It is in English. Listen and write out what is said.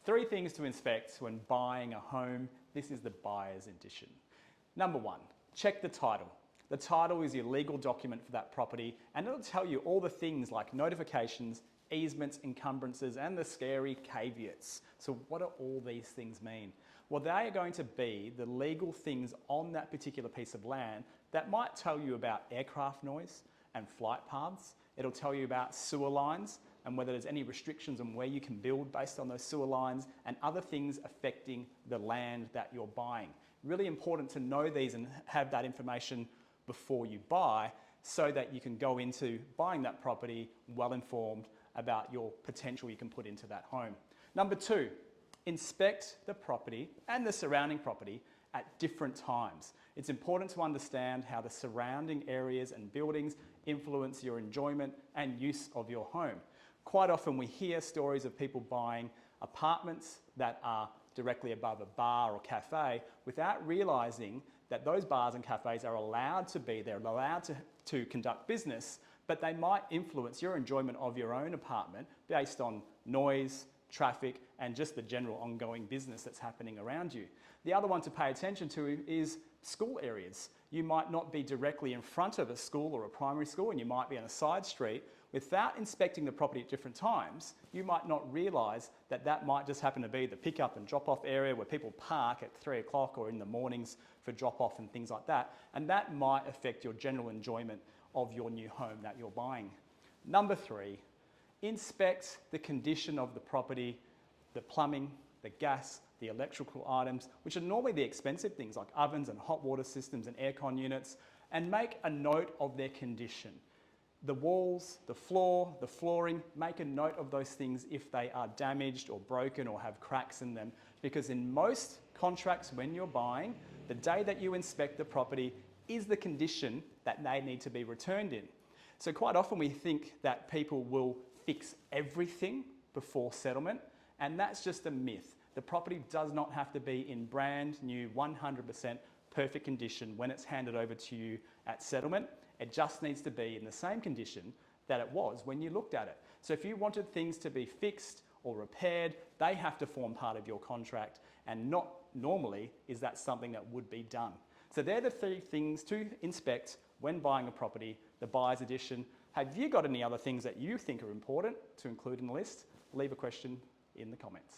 3 things to inspect when buying a home. This is the buyer's edition. Number 1, check the title. The title is your legal document for that property, and it'll tell you all the things like notifications, easements, encumbrances, and the scary caveats. So what do all these things mean? Well, they are going to be the legal things on that particular piece of land that might tell you about aircraft noise and flight paths. It'll tell you about sewer lines and whether there's any restrictions on where you can build based on those sewer lines and other things affecting the land that you're buying. Really important to know these and have that information before you buy so that you can go into buying that property well informed about your potential you can put into that home. Number 2, inspect the property and the surrounding property at different times. It's important to understand how the surrounding areas and buildings influence your enjoyment and use of your home. Quite often we hear stories of people buying apartments that are directly above a bar or cafe without realising that those bars and cafes are allowed to be there, allowed to conduct business, but they might influence your enjoyment of your own apartment based on noise, traffic, and just the general ongoing business that's happening around you. The other one to pay attention to is school areas. You might not be directly in front of a school or a primary school, and you might be on a side street. Without inspecting the property at different times, you might not realise that that might just happen to be the pick-up and drop-off area where people park at 3 o'clock or in the mornings for drop-off and things like that, and that might affect your general enjoyment of your new home that you're buying. Number 3, inspect the condition of the property, the plumbing, the gas, the electrical items, which are normally the expensive things like ovens and hot water systems and aircon units, and make a note of their condition. The walls, the floor, the flooring, make a note of those things if they are damaged or broken or have cracks in them, because in most contracts when you're buying, the day that you inspect the property is the condition that they need to be returned in. So quite often we think that people will fix everything before settlement, and that's just a myth. The property does not have to be in brand new 100% perfect condition when it's handed over to you at settlement. It just needs to be in the same condition that it was when you looked at it. So if you wanted things to be fixed or repaired, they have to form part of your contract, and not normally is that something that would be done. So they're the 3 things to inspect when buying a property, the buyer's edition. Have you got any other things that you think are important to include in the list? Leave a question in the comments.